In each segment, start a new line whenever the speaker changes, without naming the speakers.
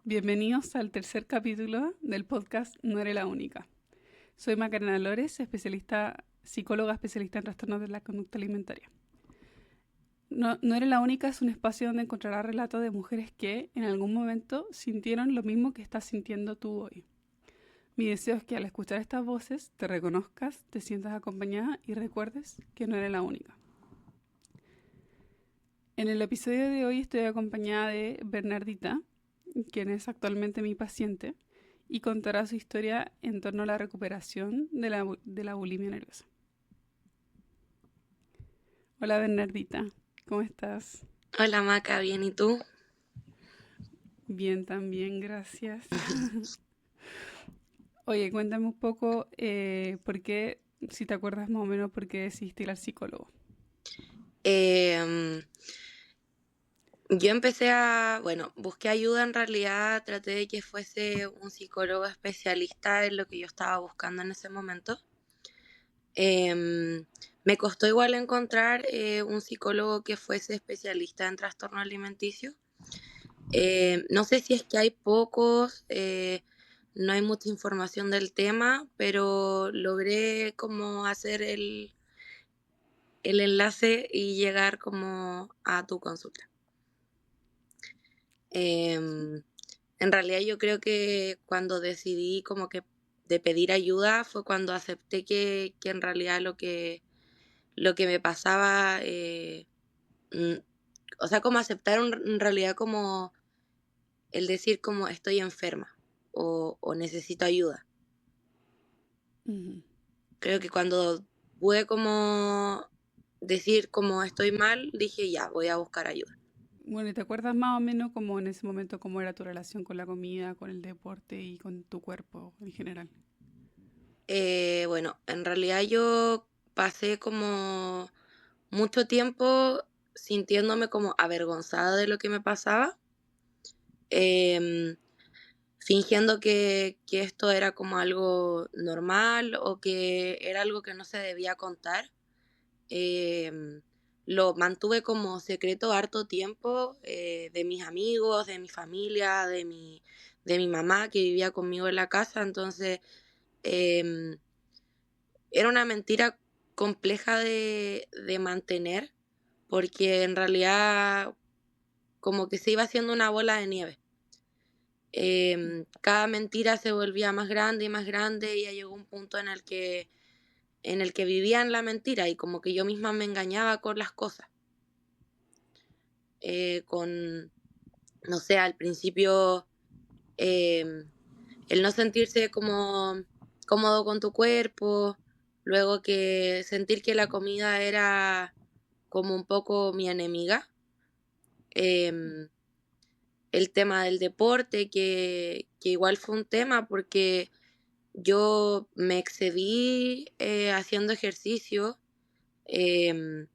Bienvenidos al tercer capítulo del podcast No eres la única. Soy Macarena Lores, psicóloga especialista en trastornos de la conducta alimentaria. No eres la única es un espacio donde encontrarás relatos de mujeres que en algún momento sintieron lo mismo que estás sintiendo tú hoy. Mi deseo es que al escuchar estas voces te reconozcas, te sientas acompañada y recuerdes que no eres la única. En el episodio de hoy estoy acompañada de Bernardita, quien es actualmente mi paciente, y contará su historia en torno a la recuperación de la bulimia nerviosa. Hola Bernardita, ¿cómo estás?
Hola Maca, bien, ¿y tú?
Bien, también, gracias. Oye, cuéntame un poco por qué, si te acuerdas más o menos, por qué decidiste ir al psicólogo.
Em, yo busqué ayuda en realidad, traté de que fuese un psicólogo especialista en lo que yo estaba buscando en ese momento. Em, Me costó igual encontrar un psicólogo que fuese especialista en trastorno alimenticio. No sé si es que hay pocos, no hay mucha información del tema, pero logré como hacer el enlace y llegar como a tu consulta. Em, en realidad yo creo que cuando decidí como que de pedir ayuda fue cuando acepté que en realidad lo que me pasaba, mm, o sea, como aceptar en realidad como el decir como estoy enferma o necesito ayuda.
Ujú.
Creo que cuando pude como decir como estoy mal, dije ya, voy a buscar ayuda.
Bueno, ¿y te acuerdas más o menos como en ese momento cómo era tu relación con la comida, con el deporte y con tu cuerpo en general?
Bueno, en realidad yo pasé como mucho tiempo sintiéndome como avergonzada de lo que me pasaba, em, fingiendo que esto era como algo normal o que era algo que no se debía contar. Em, lo mantuve como secreto harto tiempo, de mis amigos, de mi familia, de mi mamá que vivía conmigo en la casa. Entonces em, era una mentira compleja de mantener, porque en realidad como que se iba haciendo una bola de nieve. Cada mentira se volvía más grande y ya llegó un punto en el que vivía en la mentira y como que yo misma me engañaba con las cosas. Con, no sé, al principio em, el no sentirse como cómodo con tu cuerpo, luego que sentir que la comida era como un poco mi enemiga. em, el tema del deporte, que igual fue un tema porque yo me excedí haciendo ejercicio, em,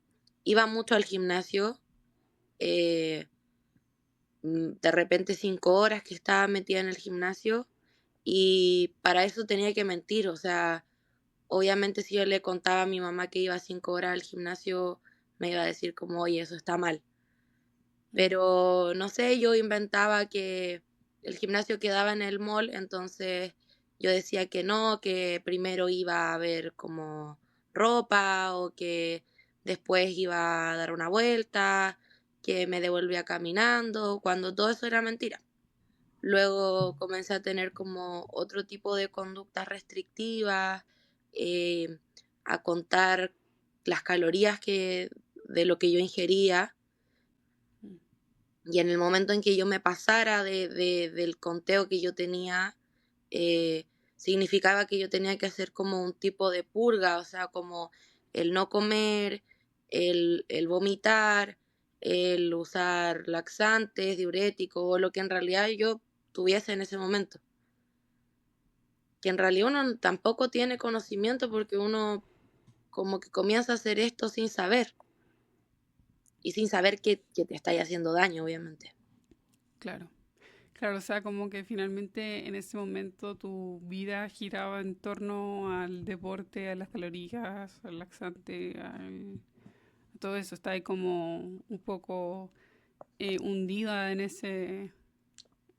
iba mucho al gimnasio, eh, de repente 5 horas que estaba metida en el gimnasio y para eso tenía que mentir, o sea, obviamente si yo le contaba a mi mamá que iba 5 horas al gimnasio, me iba a decir como, oye, eso está mal.
Mm.
Pero no sé, yo inventaba que el gimnasio quedaba en el mall, entonces yo decía que no, que primero iba a ver como ropa o que después iba a dar una vuelta, que me devolvía caminando, cuando todo eso era mentira. Luego comencé a tener como otro tipo de conductas restrictivas, eh, a contar las calorías de lo que yo ingería.
Mm.
Y en el momento en que yo me pasara del conteo que yo tenía, eh, significaba que yo tenía que hacer como un tipo de purga, o sea, como el no comer, el vomitar, el usar laxantes, diuréticos, o lo que en realidad yo tuviese en ese momento. Que en realidad uno tampoco tiene conocimiento porque uno como que comienza a hacer esto sin saber, y sin saber que te está haciendo daño, obviamente.
Claro. Claro, o sea, como que finalmente en ese momento tu vida giraba en torno al deporte, a las calorías, al laxante, a todo eso. Está ahí como un poco hundida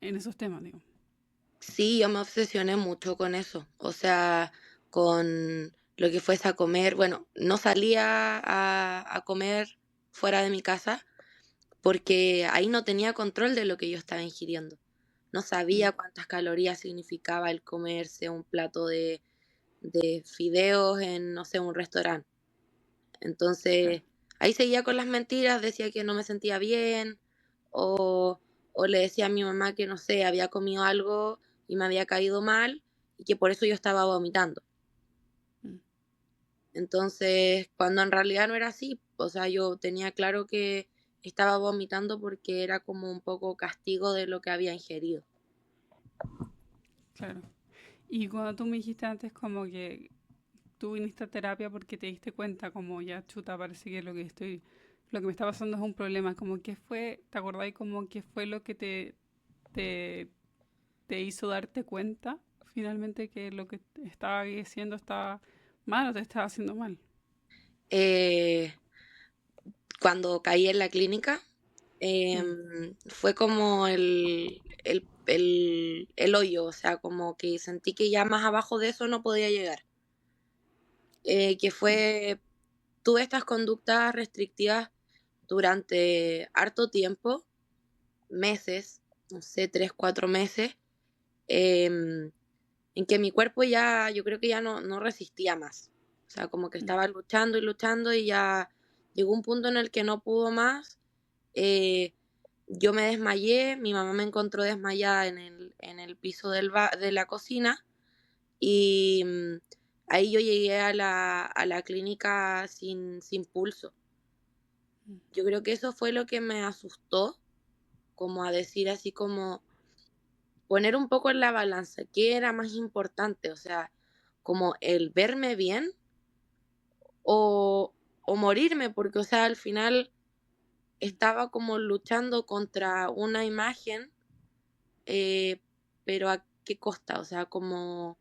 en esos temas, digo.
Sí, yo me obsesioné mucho con eso, o sea, con lo que fuese a comer. Bueno, no salía a comer fuera de mi casa porque ahí no tenía control de lo que yo estaba ingiriendo. No
Mm,
sabía cuántas calorías significaba el comerse un plato de fideos en, no sé, un restaurante.
claro.
Entonces, ahí seguía con las mentiras, decía que no me sentía bien, o, o le decía a mi mamá que, no sé, había comido algo y me había caído mal y que por eso yo estaba vomitando.
Mm,
Entonces, cuando en realidad no era así, o sea, yo tenía claro que estaba vomitando porque era como un poco castigo de lo que había ingerido.
claro. Y cuando tú me dijiste antes como que tú viniste a terapia porque te diste cuenta como ya chuta, parece que lo que me está pasando es un problema, como que fue, ¿te acordáis como que fue lo que te, te hizo darte cuenta finalmente que lo que estaba haciendo estaba mal o te estaba haciendo mal?
Eh, Cuando caí en la clínica,
Mm,
fue como el hoyo, o sea, como que sentí que ya más abajo de eso no podía llegar. Que
mm,
fue, tuve estas conductas restrictivas durante harto tiempo, meses, no sé, 3, 4 meses, em, en que mi cuerpo ya, yo creo que ya no resistía más. O sea, como que
mm,
estaba luchando y luchando y ya llegó un punto en el que no pudo más. eh, yo me desmayé, mi mamá me encontró desmayada en el piso de la cocina y ahí yo llegué a la clínica sin pulso.
mm.
Yo creo que eso fue lo que me asustó, como a decir así como poner un poco en la balanza, ¿qué era más importante? O sea, como el verme bien o, o morirme, porque, o sea, al final estaba como luchando contra una imagen, eh, pero ¿a qué costa? O sea, como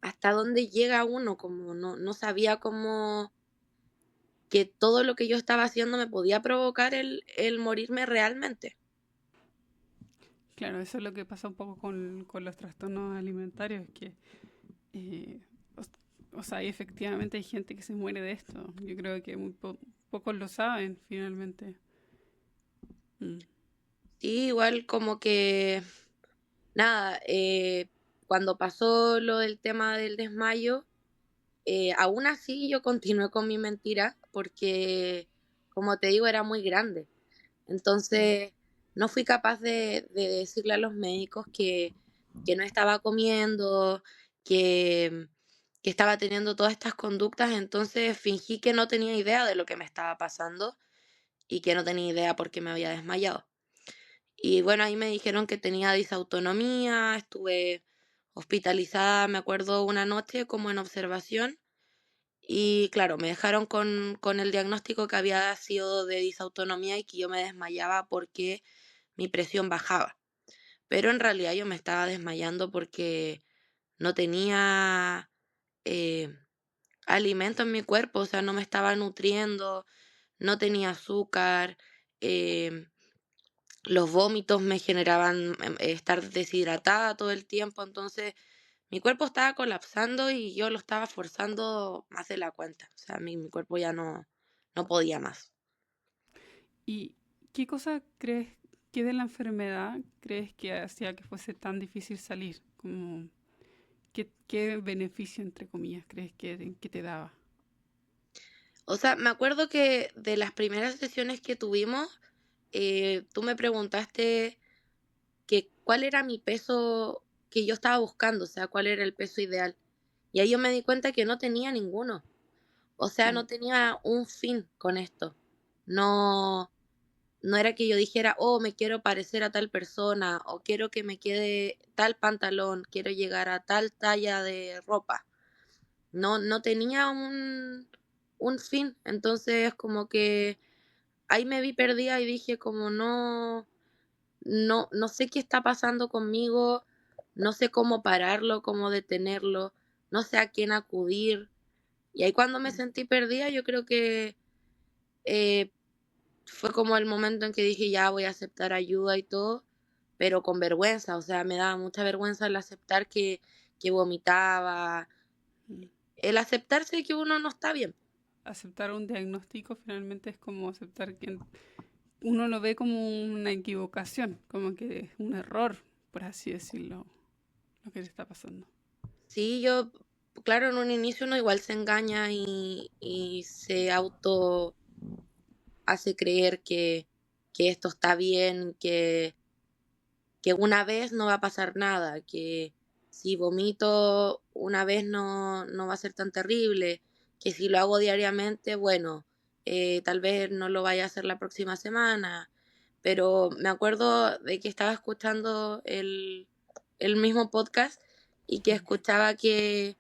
hasta dónde llega uno, como no sabía cómo que todo lo que yo estaba haciendo me podía provocar el morirme realmente.
Claro, eso es lo que pasa un poco con los trastornos alimentarios, que, eh, o sea, y efectivamente hay gente que se muere de esto. Yo creo que pocos lo saben finalmente. Mm,
Sí, igual como que, nada, cuando pasó lo del tema del desmayo, aún así yo continué con mi mentira porque, como te digo, era muy grande.
mm,
Entonces, no fui capaz de decirle a los médicos que no estaba comiendo, que, que estaba teniendo todas estas conductas, entonces fingí que no tenía idea de lo que me estaba pasando y que no tenía idea por qué me había desmayado. Y bueno, ahí me dijeron que tenía disautonomía, estuve hospitalizada, me acuerdo, una noche como en observación. Y claro, me dejaron con el diagnóstico que había sido de disautonomía y que yo me desmayaba porque mi presión bajaba. Pero en realidad yo me estaba desmayando porque no tenía eh, alimento en mi cuerpo, o sea, no me estaba nutriendo, no tenía azúcar, eh, los vómitos me generaban estar deshidratada todo el tiempo, entonces mi cuerpo estaba colapsando y yo lo estaba forzando más de la cuenta. O sea, mi cuerpo ya no podía más.
¿y qué cosa crees que de la enfermedad crees que hacía que fuese tan difícil salir? Como, ¿qué beneficio, entre comillas, crees que te daba?
O sea, me acuerdo que de las primeras sesiones que tuvimos, tú me preguntaste que cuál era mi peso que yo estaba buscando, o sea, cuál era el peso ideal. Y ahí yo me di cuenta que no tenía ninguno. O sea,
Mm,
no tenía un fin con esto. No, no era que yo dijera, oh, me quiero parecer a tal persona, o quiero que me quede tal pantalón, quiero llegar a tal talla de ropa. No tenía un fin. Entonces, como que ahí me vi perdida y dije, como no sé qué está pasando conmigo, no sé cómo pararlo, cómo detenerlo, no sé a quién acudir. Y ahí cuando me
mm,
sentí perdida, yo creo que eh, fue como el momento en que dije, ya voy a aceptar ayuda y todo, pero con vergüenza, o sea, me daba mucha vergüenza el aceptar que vomitaba,
Mm.
el aceptarse que uno no está bien.
Aceptar un diagnóstico finalmente es como aceptar que uno lo ve como una equivocación, como que es un error, por así decirlo, lo que te está pasando.
Sí, yo, claro, en un inicio uno igual se engaña y se auto hace creer que esto está bien, que una vez no va a pasar nada, que si vomito una vez no va a ser tan terrible, que si lo hago diariamente, bueno, tal vez no lo vaya a hacer la próxima semana. Pero me acuerdo de que estaba escuchando el mismo podcast y que
Mm.
escuchaba que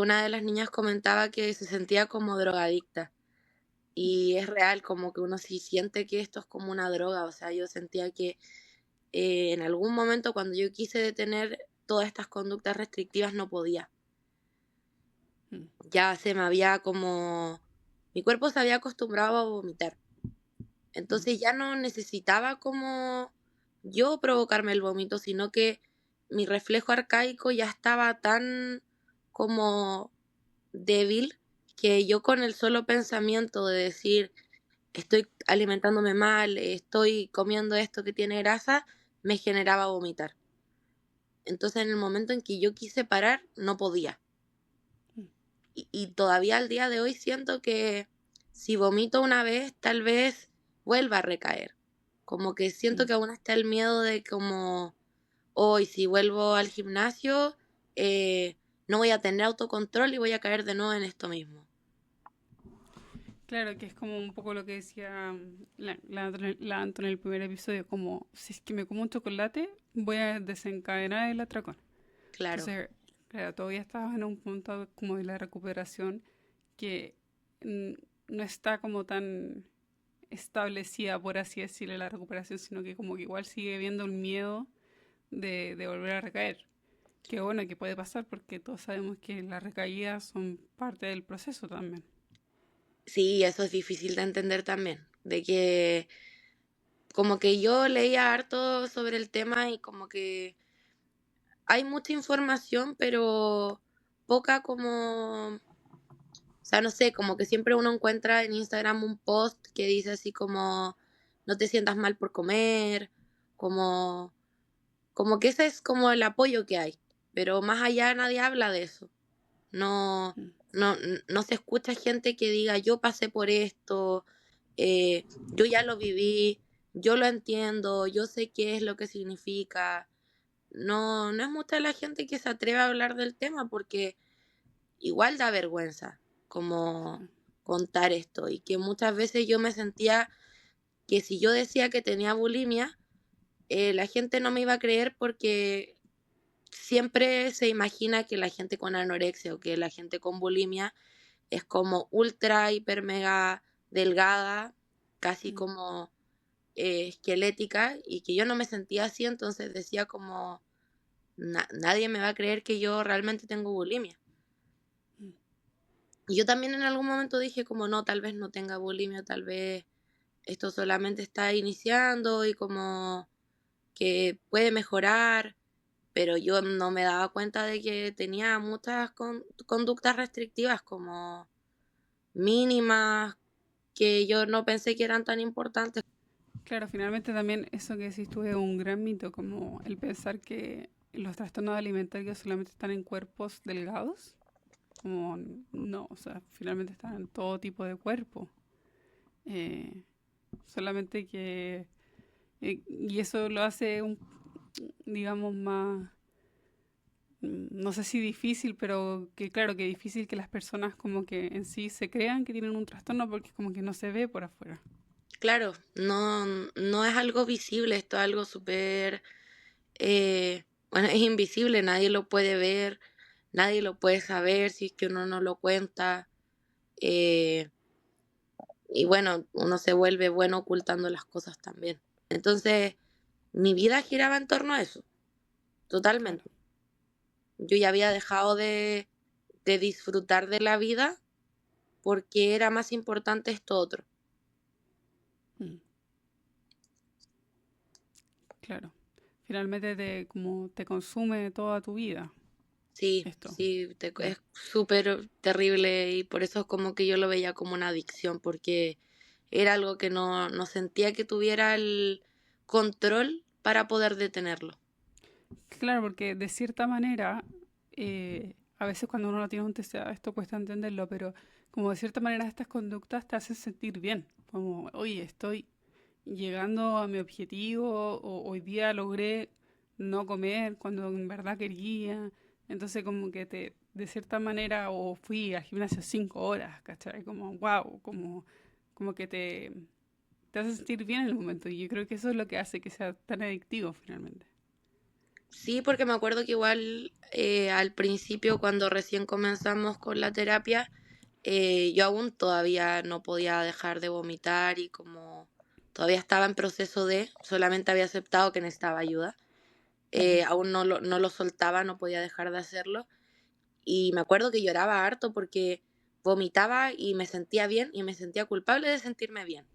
una de las niñas comentaba que se sentía como drogadicta. Y es real, como que uno sí siente que esto es como una droga. O sea, yo sentía que en algún momento cuando yo quise detener todas estas conductas restrictivas no podía.
Mm.
Ya se me había como... Mi cuerpo se había acostumbrado a vomitar.
Mm.
Entonces ya no necesitaba como yo provocarme el vómito, sino que mi reflejo arcaico ya estaba tan como débil que yo con el solo pensamiento de decir estoy alimentándome mal, estoy comiendo esto que tiene grasa, me generaba vomitar. Entonces en el momento en que yo quise parar, no podía.
Mm.
Y todavía al día de hoy siento que si vomito una vez, tal vez vuelva a recaer. Como que siento
Mm.
que aún está el miedo de como, hoy si vuelvo al gimnasio, no voy a tener autocontrol y voy a caer de nuevo en esto mismo.
Claro, que es como un poco lo que decía la Anto en el primer episodio, como si es que me como un chocolate, voy a desencadenar el atracón.
Claro.
Entonces, claro, todavía estaba en un punto como de la recuperación que mm, no está como tan establecida, por así decirlo, la recuperación, sino que como que igual sigue viendo el miedo de volver a recaer. Que bueno, que puede pasar porque todos sabemos que las recaídas son parte del proceso también.
Sí, eso es difícil de entender también, de que como que yo leía harto sobre el tema y como que hay mucha información, pero poca como, o sea, no sé, como que siempre uno encuentra en Instagram un post que dice así como, no te sientas mal por comer, como, como que ese es como el apoyo que hay, pero más allá nadie habla de eso. No,
Mm.
no, no se escucha gente que diga, yo pasé por esto, yo ya lo viví, yo lo entiendo, yo sé qué es lo que significa. No, no es mucha la gente que se atreve a hablar del tema porque igual da vergüenza como contar esto y que muchas veces yo me sentía que si yo decía que tenía bulimia, la gente no me iba a creer porque siempre se imagina que la gente con anorexia o que la gente con bulimia es como ultra, hiper, mega delgada, casi
Mm.
como esquelética y que yo no me sentía así, entonces decía como nadie me va a creer que yo realmente tengo bulimia.
Mm.
Y yo también en algún momento dije como no, tal vez no tenga bulimia, tal vez esto solamente está iniciando y como que puede mejorar, pero yo no me daba cuenta de que tenía muchas conductas restrictivas como mínimas que yo no pensé que eran tan importantes.
Claro, finalmente también eso que decís tú es un gran mito, como el pensar que los trastornos alimentarios solamente están en cuerpos delgados, como no, o sea, finalmente están en todo tipo de cuerpo. Eh, Solamente que, y eso lo hace, digamos, más, no sé si difícil, pero que claro, que difícil que las personas como que en sí se crean que tienen un trastorno porque como que no se ve por afuera.
Claro, no, no es algo visible, esto es algo súper, bueno, es invisible, nadie lo puede ver, nadie lo puede saber si es que uno no lo cuenta. eh, y bueno, uno se vuelve bueno ocultando las cosas también. Entonces, mi vida giraba en torno a eso,
Claro.
totalmente. Yo ya había dejado de disfrutar de la vida porque era más importante esto otro.
Mm. Claro. finalmente como te consume toda tu vida
Sí,
esto.
sí,
Mm.
es súper terrible y por eso es como que yo lo veía como una adicción, porque era algo que no sentía que tuviera el control para poder detenerlo.
Claro, porque de cierta manera, a veces cuando uno no tiene un TCA, esto cuesta entenderlo, pero como de cierta manera estas conductas te hacen sentir bien, como, oye, estoy llegando a mi objetivo, o hoy día logré no comer cuando en verdad quería, entonces como que de cierta manera, o fui al gimnasio 5 horas, ¿cachai? Como, wow, como que te hace sentir bien en el momento, y yo creo que eso es lo que hace que sea tan adictivo finalmente.
Sí, porque me acuerdo que igual al principio, cuando recién comenzamos con la terapia, yo aún todavía no podía dejar de vomitar y como todavía estaba en proceso de, solamente había aceptado que necesitaba ayuda.
Ujú.
Aún no lo soltaba, no podía dejar de hacerlo. Y me acuerdo que lloraba harto porque vomitaba y me sentía bien y me sentía culpable de sentirme bien.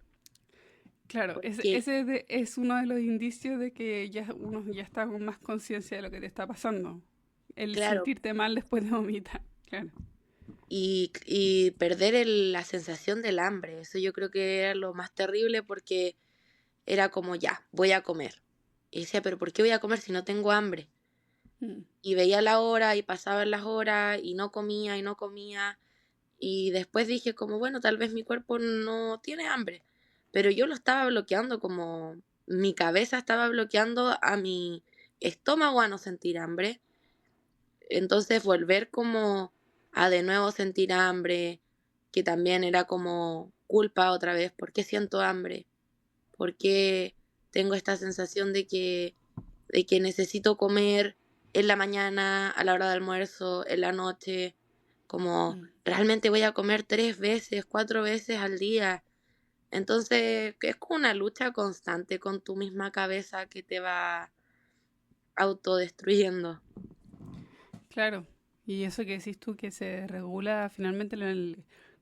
Claro,
Porque,
es uno de los indicios de que ya uno ya está con más conciencia de lo que te está pasando. El
claro,
sentirte mal después de vomitar. Claro.
y perder la sensación del hambre, eso yo creo que era lo más terrible porque era como ya, voy a comer. Y decía, pero ¿por qué voy a comer si no tengo hambre?
Mm.
Y veía la hora y pasaban las horas y no comía y no comía. Y después dije como, bueno, tal vez mi cuerpo no tiene hambre, pero yo lo estaba bloqueando, como mi cabeza estaba bloqueando a mi estómago a no sentir hambre. Entonces volver como a de nuevo sentir hambre, que también era como culpa otra vez, ¿por qué siento hambre? ¿Por qué tengo esta sensación de que necesito comer en la mañana, a la hora de almuerzo, en la noche? Como
Mm.
realmente voy a comer 3 veces, 4 veces al día. Entonces es como una lucha constante con tu misma cabeza que te va autodestruyendo.
Claro. Y eso que decís tú, que se regula finalmente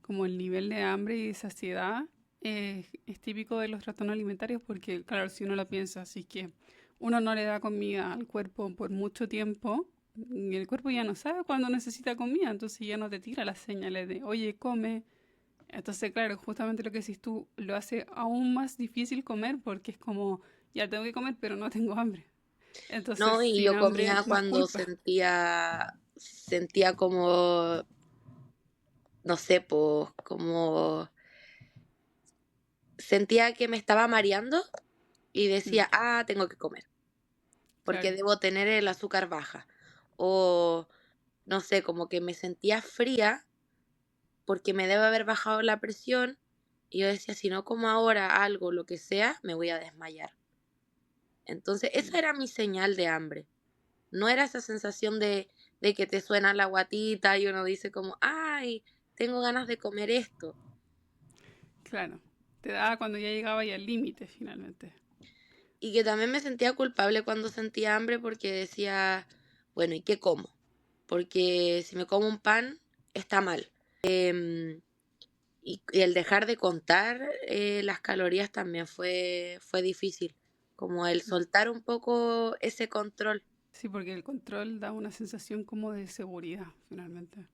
como el nivel de hambre y de saciedad, es típico de los trastornos alimentarios porque, claro, si uno lo piensa, así que uno no le da comida al cuerpo por mucho tiempo, y el cuerpo ya no sabe cuándo necesita comida, entonces ya no te tira las señales de, oye, come. Entonces, claro, justamente lo que decís tú lo hace aún más difícil comer porque es como, ya tengo que comer, pero no tengo hambre. Entonces,
No, y
sin
yo
hambre,
comía
más
cuando
culpa.
sentía como, no sé, pues, como sentía que me estaba mareando y
Mm.
decía, ah, tengo que comer, porque
Claro.
debo tener el azúcar baja. O, no sé, como que me sentía fría porque me debe haber bajado la presión y yo decía, si no como ahora algo, lo que sea, me voy a desmayar. Entonces, esa
Mm.
era mi señal de hambre. No era esa sensación de que te suena la guatita y uno dice como, ay, tengo ganas de comer esto.
Claro. Te da cuando ya llegaba ya al límite finalmente.
Y que también me sentía culpable cuando sentía hambre porque decía, bueno, ¿y qué como? Porque si me como un pan, está mal. Y el dejar de contar las calorías también fue difícil, como el
Mm.
soltar un poco ese control.
Sí, porque el control da una sensación como de seguridad finalmente.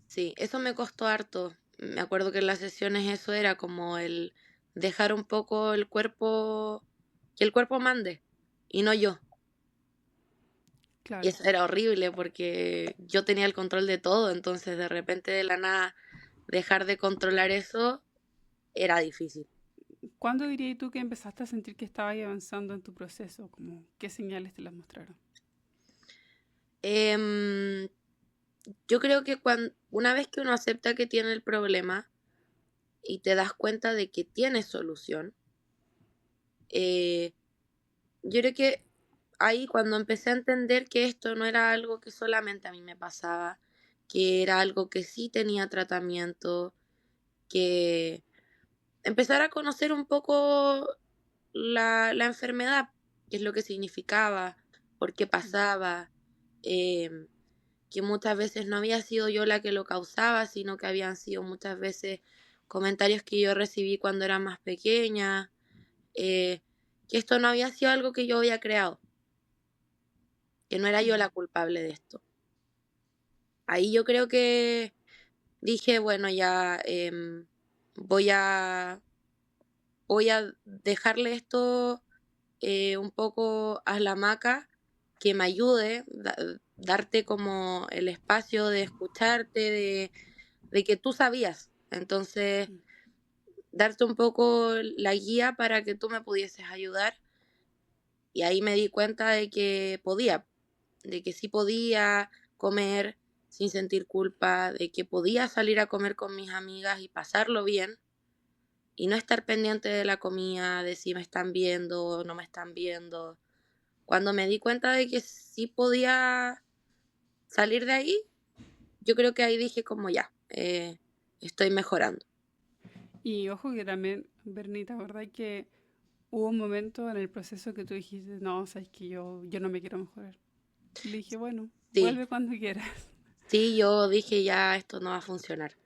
Sí, eso me costó harto. Me acuerdo que en las sesiones eso era como el dejar un poco el cuerpo, que el cuerpo mande y no yo. Y
Claro.
eso era horrible porque yo tenía el control de todo, entonces de repente de la nada dejar de controlar eso era difícil.
¿Cuándo dirías tú que empezaste a sentir que estabas avanzando en tu proceso? Como, ¿qué señales te las mostraron?
Em, yo creo que una vez que uno acepta que tiene el problema y te das cuenta de que tiene solución, eh, yo creo que ahí cuando empecé a entender que esto no era algo que solamente a mí me pasaba, que era algo que sí tenía tratamiento, que empezar a conocer un poco la enfermedad, qué es lo que significaba, por qué
Mm.
pasaba, que muchas veces no había sido yo la que lo causaba, sino que habían sido muchas veces comentarios que yo recibí cuando era más pequeña, eh, que esto no había sido algo que yo había creado. que no era yo la culpable de esto. Ahí yo creo que dije, bueno, ya voy a dejarle esto un poco a la hamaca, que me ayude, darte como el espacio de escucharte, de que tú sabías. Entonces, darte un poco la guía para que tú me pudieses ayudar. Y ahí me di cuenta de que podía, de que sí podía comer sin sentir culpa, de que podía salir a comer con mis amigas y pasarlo bien y no estar pendiente de la comida, de si me están viendo o no me están viendo. Cuando me di cuenta de que sí podía salir de ahí, yo creo que ahí dije como ya, estoy mejorando.
Y ojo que también, Bernita, ¿verdad? Que hubo un momento en el proceso que tú dijiste, no, sabes que yo no me quiero mejorar. Y le dije, bueno,
Sí,
vuelve cuando quieras.
sí, yo dije ya esto no va a funcionar.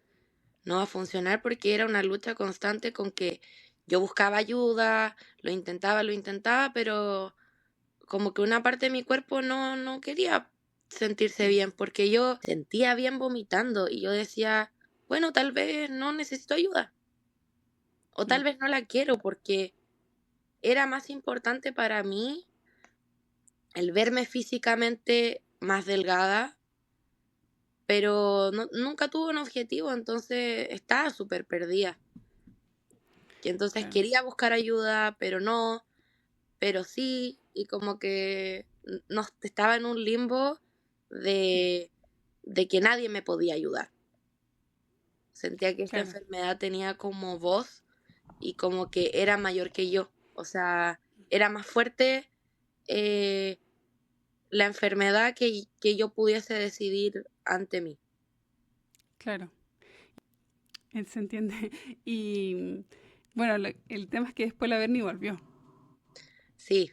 No va a funcionar porque era una lucha constante con que yo buscaba ayuda, lo intentaba, pero como que una parte de mi cuerpo no quería sentirse bien porque yo sentía bien vomitando y yo decía, bueno, tal vez no necesito ayuda o tal vez no la quiero porque era más importante para mí el verme físicamente más delgada, pero nunca tuve un objetivo, entonces estaba súper perdida. Y entonces
Claro,
quería buscar ayuda, pero no, pero sí, y como que no estaba en un limbo de, de que nadie me podía ayudar. Sentía que esta
claro,
enfermedad tenía como voz y como que era mayor que yo. O sea, era más fuerte eh, la enfermedad que yo pudiese decidir ante mí.
claro. Se entiende. Y bueno, el tema es que después la Berni volvió.
Sí,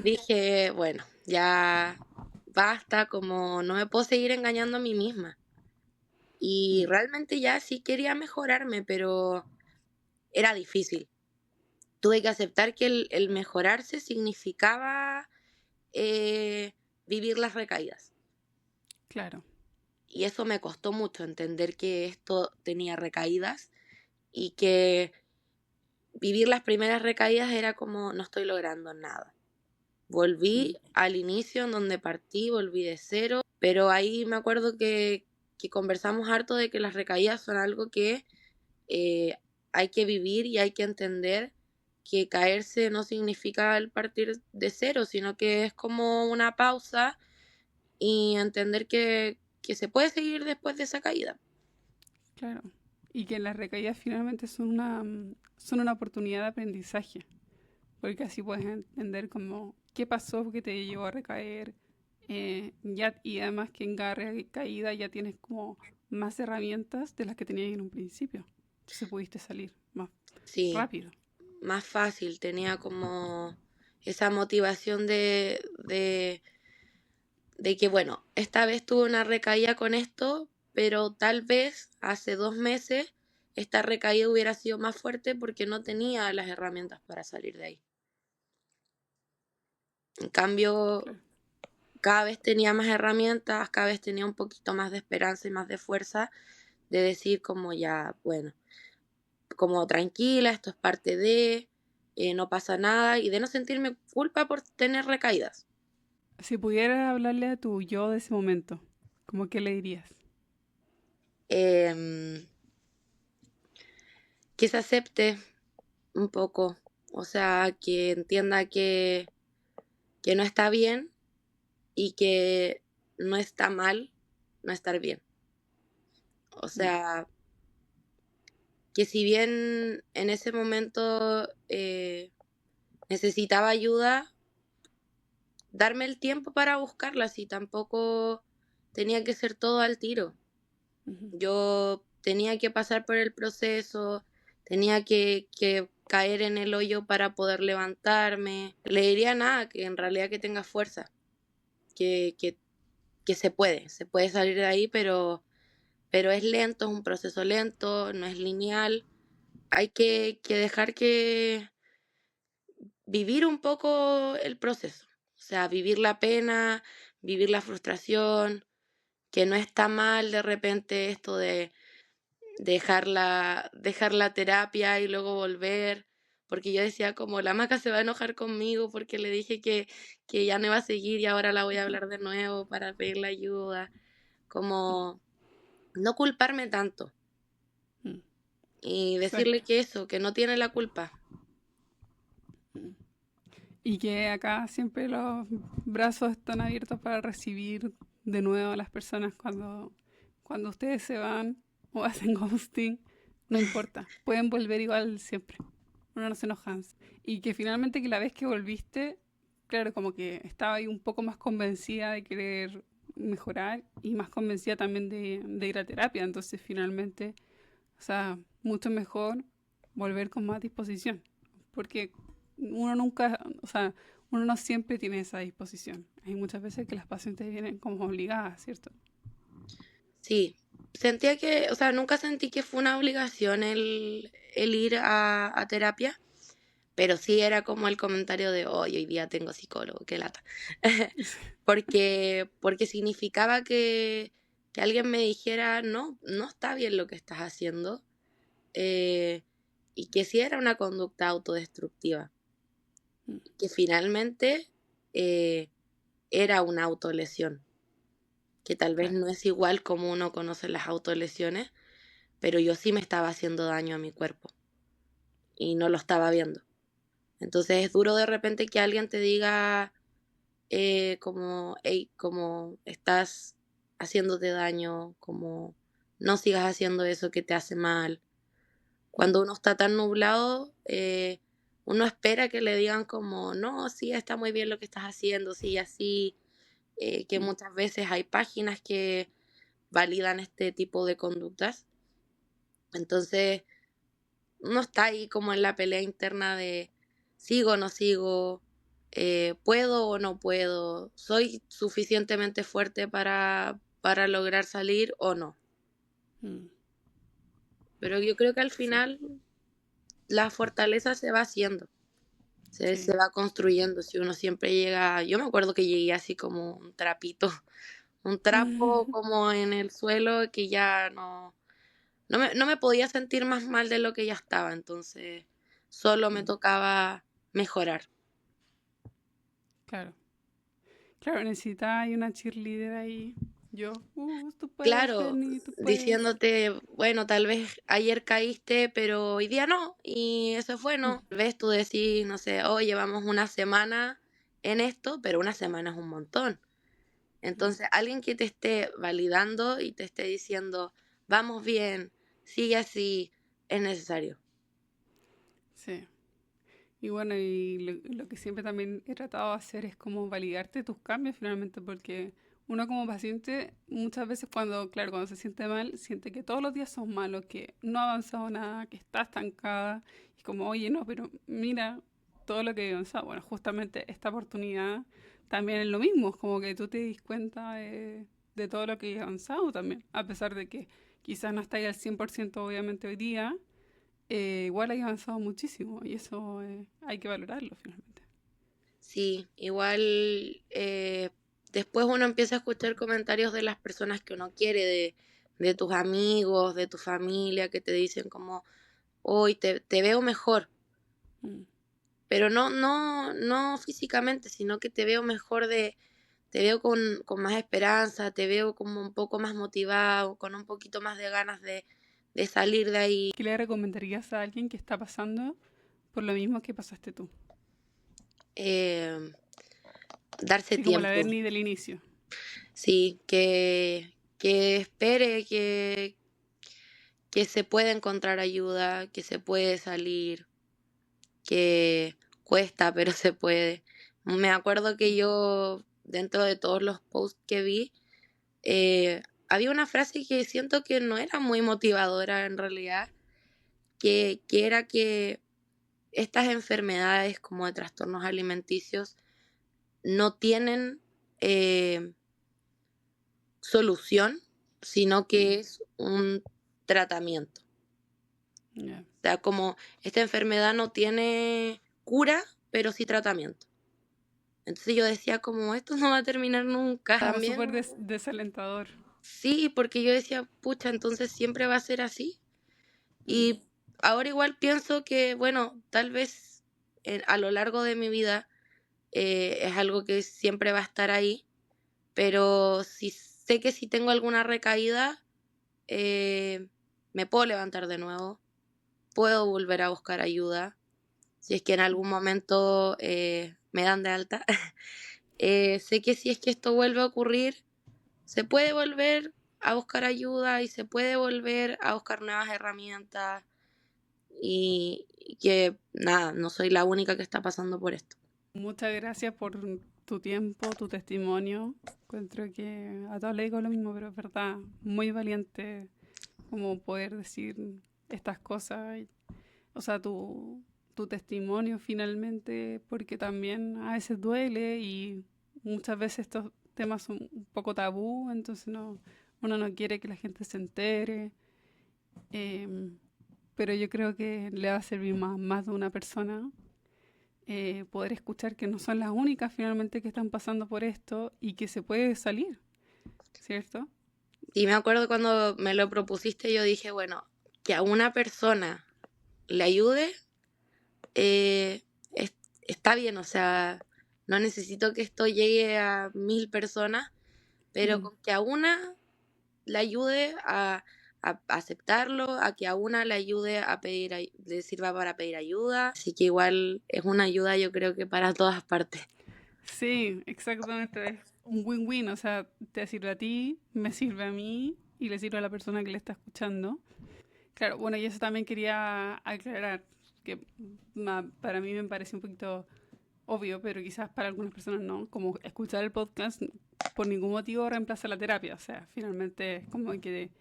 dije, bueno, ya basta, como no me puedo seguir engañando a mí misma. Y realmente ya sí quería mejorarme, pero era difícil. Tuve que aceptar que el mejorarse significaba eh, vivir las recaídas.
Claro,
Y eso me costó mucho entender que esto tenía recaídas y que vivir las primeras recaídas era como no estoy logrando nada. Volví al inicio en donde partí, volví de cero, pero ahí me acuerdo que conversamos harto de que las recaídas son algo que eh, hay que vivir y hay que entender que caerse no significa el partir de cero, sino que es como una pausa y entender que se puede seguir después de esa caída.
claro. Y que las recaídas finalmente son una oportunidad de aprendizaje. Porque así puedes entender como qué pasó que te llevó a recaer. Y además que en cada recaída ya tienes como más herramientas de las que tenías en un principio. Entonces pudiste salir más
Sí,
rápido.
más fácil, tenía como esa motivación de que, bueno, esta vez tuve una recaída con esto, pero tal vez hace 2 meses esta recaída hubiera sido más fuerte porque no tenía las herramientas para salir de ahí. En cambio,
Claro.
cada vez tenía más herramientas, cada vez tenía un poquito más de esperanza y más de fuerza de decir como ya, bueno, como tranquila, esto es parte de, no pasa nada y de no sentirme culpa por tener recaídas.
Si pudieras hablarle a tu yo de ese momento, ¿cómo que le dirías?
Em, que se acepte un poco, o sea, que entienda que no está bien y que no está mal no estar bien. O
Mm,
sea, que si bien en ese momento necesitaba ayuda, darme el tiempo para buscarla, si tampoco tenía que ser todo al tiro.
ujú.
Yo tenía que pasar por el proceso, tenía que caer en el hoyo para poder levantarme. Le diría nada, que en realidad que tenga fuerza, que, que, que se puede salir de ahí, pero es lento, es un proceso lento, no es lineal. Hay que dejar que vivir un poco el proceso. O sea, vivir la pena, vivir la frustración, que no está mal de repente esto de dejar la terapia y luego volver, porque yo decía como la Maca se va a enojar conmigo porque le dije que ya no iba a seguir y ahora la voy a hablar de nuevo para pedirle ayuda, como no culparme tanto
Mm,
y decirle
exacto.
que eso, que no tiene la culpa.
Y que acá siempre los brazos están abiertos para recibir de nuevo a las personas cuando ustedes se van o hacen ghosting. No importa, pueden volver igual siempre. Uno no se enoja. Y que finalmente que la vez que volviste, claro, como que estaba ahí un poco más convencida de querer mejorar y más convencida también de ir a terapia. Entonces finalmente, o sea, mucho mejor volver con más disposición. Porque uno nunca, o sea, uno no siempre tiene esa disposición. Hay muchas veces que las pacientes vienen como obligadas, ¿cierto?
Sí, sentía que, o sea, nunca sentí que fue una obligación el ir a terapia, pero sí era como el comentario de, hoy día tengo psicólogo, qué lata. Porque significaba que alguien me dijera, no, no está bien lo que estás haciendo, eh, y que sí era una conducta autodestructiva, que finalmente eh, era una autolesión, que tal vez
Claro.
no es igual como uno conoce las autolesiones, pero yo sí me estaba haciendo daño a mi cuerpo y no lo estaba viendo. Entonces es duro de repente que alguien te diga como, hey, como estás haciéndote daño, como no sigas haciendo eso que te hace mal.
Mm,
Cuando uno está tan nublado, uno espera que le digan como, no, sí, está muy bien lo que estás haciendo, sí, así, que
mm,
muchas veces hay páginas que validan este tipo de conductas. Entonces, uno está ahí como en la pelea interna de sigo o no sigo, puedo o no puedo, soy suficientemente fuerte para lograr salir o no.
mm.
Pero yo creo que al
Sí,
final la fortaleza se va haciendo, se
sí.
va construyendo. Si uno siempre llega, yo me acuerdo que llegué así como un trapito, un trapo como en el suelo que ya no me podía sentir más mal de lo que ya estaba, entonces solo me
Mm,
tocaba mejorar.
claro. Claro, necesita hay una cheerleader ahí. Yo, tú puedes,
Claro,
Jenny, tú puedes.
diciéndote, bueno, tal vez ayer caíste, pero hoy día no, y eso es
Mm,
bueno. Tal vez tú decís, no sé, oh, llevamos una semana en esto, pero una semana es un montón.
mm,
Entonces, alguien que te esté validando y te esté diciendo, vamos bien, sigue así, es necesario.
sí. Y bueno, y lo que siempre también he tratado de hacer es como validarte tus cambios finalmente, porque uno como paciente muchas veces cuando, claro, cuando se siente mal, siente que todos los días son malos, que no ha avanzado nada, que está estancada, y como, oye, no, pero mira todo lo que he avanzado. Bueno, justamente esta oportunidad también es lo mismo, es como que tú te dis cuenta de todo lo que he avanzado también, a pesar de que quizás no está ahí al 100% obviamente hoy día, igual hay avanzado muchísimo y eso hay que valorarlo finalmente.
Sí, igual después uno empieza a escuchar comentarios de las personas que uno quiere, de tus amigos, de tu familia, que te dicen como, hoy te veo mejor,
Mm,
pero no físicamente, sino que te veo mejor te veo con más esperanza, te veo como un poco más motivado, con un poquito más de ganas de salir de ahí.
¿Qué le recomendarías a alguien que está pasando por lo mismo que pasaste tú?
eh, Darse
Así como la
tiempo,
Bernie del inicio.
sí, que espere, que se puede encontrar ayuda, que se puede salir, que cuesta, pero se puede. Me acuerdo que yo, dentro de todos los posts que vi, había una frase que siento que no era muy motivadora en realidad, que era que estas enfermedades como de trastornos alimenticios no tienen solución, sino
Mm,
que es un tratamiento.
ya,
O sea, como esta enfermedad no tiene cura, pero sí tratamiento. Entonces yo decía como, esto no va a terminar nunca.
Como
También,
súper desalentador.
sí, porque yo decía, pucha, entonces siempre va a ser así. Y ahora igual pienso que, bueno, tal vez a lo largo de mi vida es algo que siempre va a estar ahí, pero si sé que si tengo alguna recaída, me puedo levantar de nuevo, puedo volver a buscar ayuda. Si es que en algún momento me dan de alta, sé que si es que esto vuelve a ocurrir, se puede volver a buscar ayuda y se puede volver a buscar nuevas herramientas y que nada, no soy la única que está pasando por esto.
Muchas gracias por tu tiempo, tu testimonio. Encuentro que a todos les digo lo mismo, pero es verdad, muy valiente como poder decir estas cosas. O sea, tu testimonio finalmente, porque también a veces duele y muchas veces estos temas son un poco tabú, entonces uno no quiere que la gente se entere. Pero yo creo que le va a servir más de una persona poder escuchar que no son las únicas finalmente que están pasando por esto y que se puede salir, ¿cierto?
Y me acuerdo cuando me lo propusiste, yo dije, bueno, que a una persona le ayude, eh, está bien, o sea, no necesito que esto llegue a 1000 personas, pero con que a una le ayude a aceptarlo, a que a una le ayude a pedir, le sirva para pedir ayuda, así que igual es una ayuda yo creo que para todas partes.
Sí, exactamente. Es un win-win, o sea, te sirve a ti, me sirve a mí y le sirve a la persona que le está escuchando. Claro, bueno, y eso también quería aclarar, que para mí me parece un poquito obvio, pero quizás para algunas personas no, como escuchar el podcast por ningún motivo reemplaza la terapia, o sea, finalmente es como que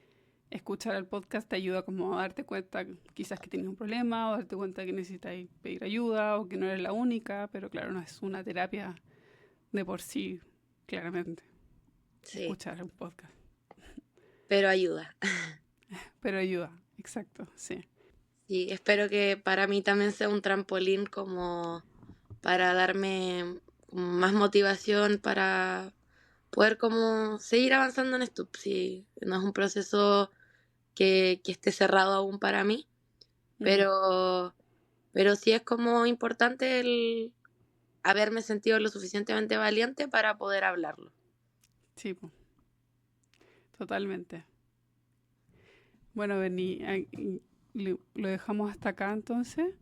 escuchar el podcast te ayuda como a darte cuenta quizás que tienes un problema o darte cuenta que necesitas pedir ayuda o que no eres la única, pero claro, no es una terapia de por sí, claramente,
Sí,
escuchar un podcast.
pero ayuda.
Pero ayuda, exacto, sí.
Y espero que para mí también sea un trampolín como para darme como más motivación para poder como seguir avanzando en esto. Si no es un proceso que esté cerrado aún para mí,
Mm,
pero, pero sí es como importante el haberme sentido lo suficientemente valiente para poder hablarlo.
sí, po, totalmente. Bueno, Berni, lo dejamos hasta acá entonces.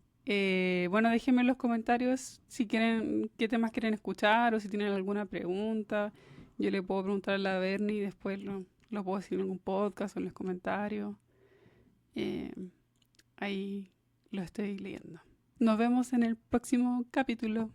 Bueno, déjenme en los comentarios si quieren, qué temas quieren escuchar o si tienen alguna pregunta. Yo le puedo preguntar a la Berni y después lo puedo decir en algún podcast o en los comentarios. Eh, ahí lo estoy leyendo. Nos vemos en el próximo capítulo.